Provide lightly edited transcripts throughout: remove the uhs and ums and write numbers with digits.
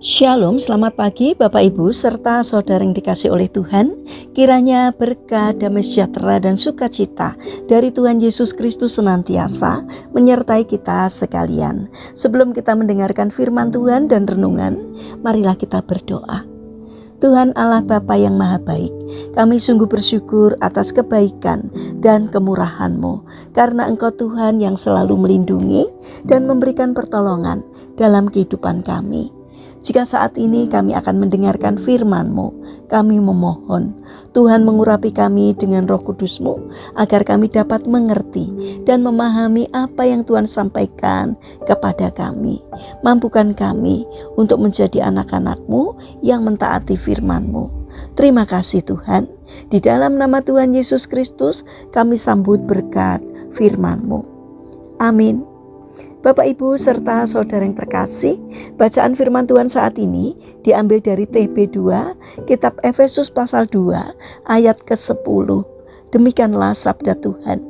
Shalom, selamat pagi Bapak Ibu serta saudara yang dikasih oleh Tuhan. Kiranya berkah, damai sejahtera dan sukacita dari Tuhan Yesus Kristus senantiasa menyertai kita sekalian. Sebelum kita mendengarkan firman Tuhan dan renungan, marilah kita berdoa. Tuhan Allah Bapa yang Maha Baik, kami sungguh bersyukur atas kebaikan dan kemurahan-Mu, karena Engkau Tuhan yang selalu melindungi dan memberikan pertolongan dalam kehidupan kami. Jika saat ini kami akan mendengarkan firman-Mu, kami memohon Tuhan mengurapi kami dengan Roh Kudus-Mu, agar kami dapat mengerti dan memahami apa yang Tuhan sampaikan kepada kami. Mampukan kami untuk menjadi anak-anak-Mu yang mentaati firman-Mu. Terima kasih Tuhan. Di dalam nama Tuhan Yesus Kristus kami sambut berkat firman-Mu. Amin. Bapak Ibu serta saudara yang terkasih, bacaan firman Tuhan saat ini diambil dari TB 2, kitab Efesus pasal 2 ayat ke-10. Demikianlah sabda Tuhan.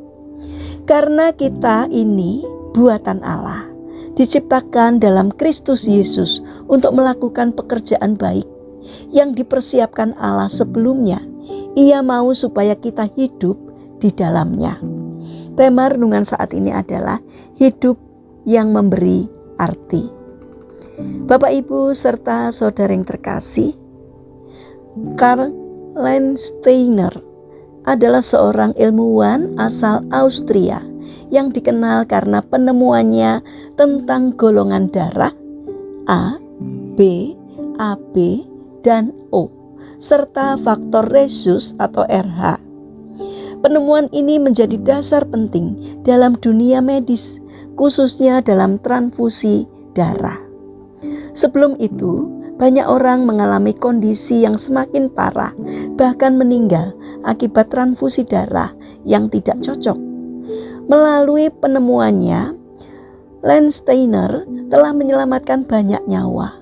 Karena kita ini buatan Allah, diciptakan dalam Kristus Yesus untuk melakukan pekerjaan baik yang dipersiapkan Allah sebelumnya. Ia mau supaya kita hidup di dalamnya. Tema renungan saat ini adalah hidup yang memberi arti. Bapak Ibu serta saudara yang terkasih, Karl Landsteiner adalah seorang ilmuwan asal Austria yang dikenal karena penemuannya tentang golongan darah A, B, AB, dan O, serta faktor rhesus atau RH. Penemuan ini menjadi dasar penting dalam dunia medis, khususnya dalam transfusi darah. Sebelum itu, banyak orang mengalami kondisi yang semakin parah, bahkan meninggal akibat transfusi darah yang tidak cocok. Melalui penemuannya, Landsteiner telah menyelamatkan banyak nyawa.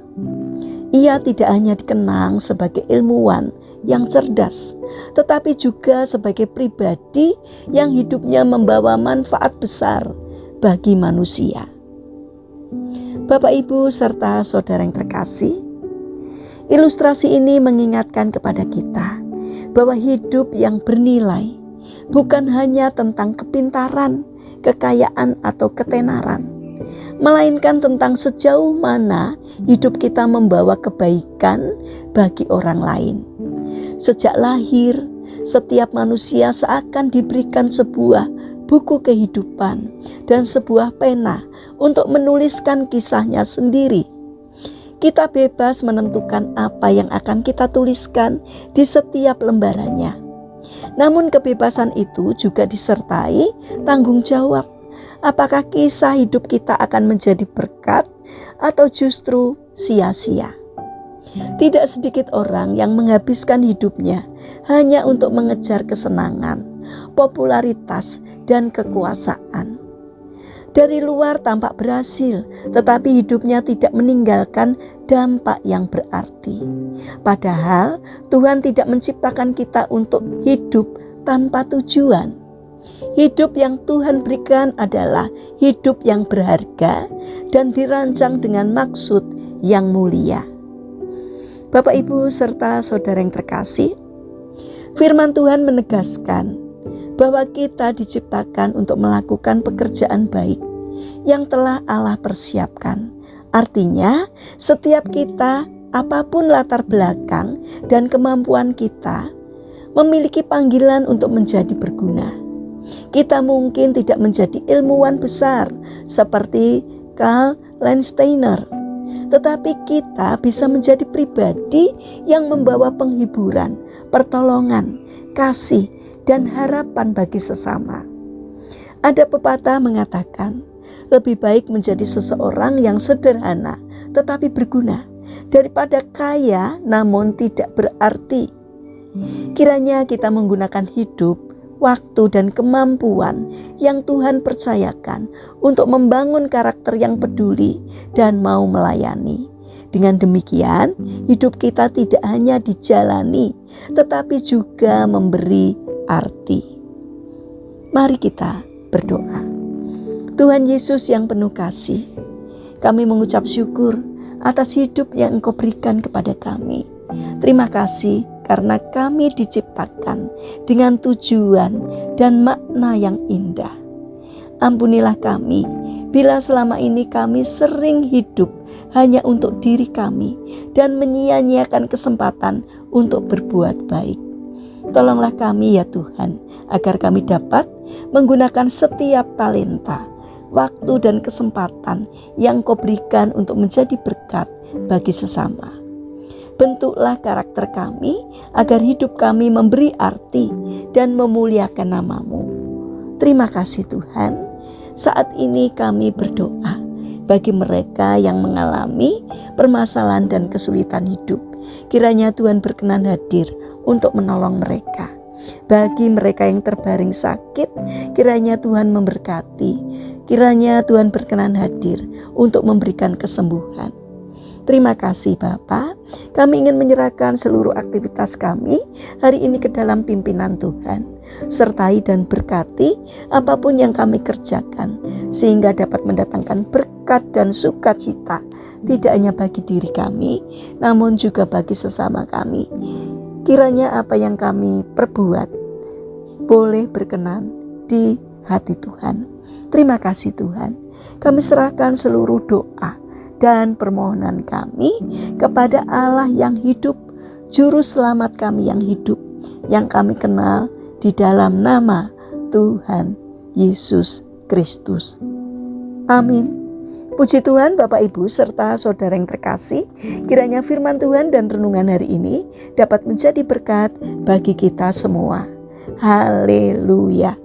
Ia tidak hanya dikenang sebagai ilmuwan yang cerdas, tetapi juga sebagai pribadi yang hidupnya membawa manfaat besar bagi manusia. Bapak Ibu serta saudara yang terkasih, ilustrasi ini mengingatkan kepada kita bahwa hidup yang bernilai bukan hanya tentang kepintaran, kekayaan atau ketenaran, melainkan tentang sejauh mana hidup kita membawa kebaikan bagi orang lain. Sejak lahir, setiap manusia seakan diberikan sebuah buku kehidupan dan sebuah pena untuk menuliskan kisahnya sendiri. Kita bebas menentukan apa yang akan kita tuliskan di setiap lembarannya. Namun kebebasan itu juga disertai tanggung jawab. Apakah kisah hidup kita akan menjadi berkat atau justru sia-sia? Tidak sedikit orang yang menghabiskan hidupnya hanya untuk mengejar kesenangan, popularitas, dan kekuasaan. Dari luar tampak berhasil, tetapi hidupnya tidak meninggalkan dampak yang berarti. Padahal Tuhan tidak menciptakan kita untuk hidup tanpa tujuan. Hidup yang Tuhan berikan adalah hidup yang berharga dan dirancang dengan maksud yang mulia. Bapak Ibu serta saudara yang terkasih, firman Tuhan menegaskan bahwa kita diciptakan untuk melakukan pekerjaan baik yang telah Allah persiapkan. Artinya, setiap kita, apapun latar belakang dan kemampuan kita, memiliki panggilan untuk menjadi berguna. Kita mungkin tidak menjadi ilmuwan besar seperti Karl Landsteiner, tetapi kita bisa menjadi pribadi yang membawa penghiburan, pertolongan, kasih, dan harapan bagi sesama. Ada pepatah mengatakan, lebih baik menjadi seseorang yang sederhana tetapi berguna daripada kaya namun tidak berarti. Kiranya kita menggunakan hidup, waktu, dan kemampuan yang Tuhan percayakan untuk membangun karakter yang peduli dan mau melayani. Dengan demikian, hidup kita tidak hanya dijalani, tetapi juga memberi arti. Mari kita berdoa. Tuhan Yesus yang penuh kasih, kami mengucap syukur atas hidup yang Engkau berikan kepada kami. Terima kasih karena kami diciptakan dengan tujuan dan makna yang indah. Ampunilah kami bila selama ini kami sering hidup hanya untuk diri kami dan menyia-nyiakan kesempatan untuk berbuat baik. Tolonglah kami ya Tuhan, agar kami dapat menggunakan setiap talenta, waktu dan kesempatan yang Kau berikan untuk menjadi berkat bagi sesama. Bentuklah karakter kami agar hidup kami memberi arti dan memuliakan nama-Mu. Terima kasih Tuhan. Saat ini kami berdoa bagi mereka yang mengalami permasalahan dan kesulitan hidup. Kiranya Tuhan berkenan hadir untuk menolong mereka. Bagi mereka yang terbaring sakit, kiranya Tuhan memberkati. Kiranya Tuhan berkenan hadir untuk memberikan kesembuhan. Terima kasih Bapa. Kami ingin menyerahkan seluruh aktivitas kami hari ini ke dalam pimpinan Tuhan. Sertai dan berkati apapun yang kami kerjakan, sehingga dapat mendatangkan berkat dan sukacita, tidak hanya bagi diri kami, namun juga bagi sesama kami. Kiranya apa yang kami perbuat boleh berkenan di hati Tuhan. Terima kasih Tuhan. Kami serahkan seluruh doa dan permohonan kami kepada Allah yang hidup, Juru Selamat kami yang hidup, yang kami kenal di dalam nama Tuhan Yesus Kristus. Amin. Puji Tuhan Bapak Ibu serta saudara yang terkasih, kiranya firman Tuhan dan renungan hari ini dapat menjadi berkat bagi kita semua. Haleluya.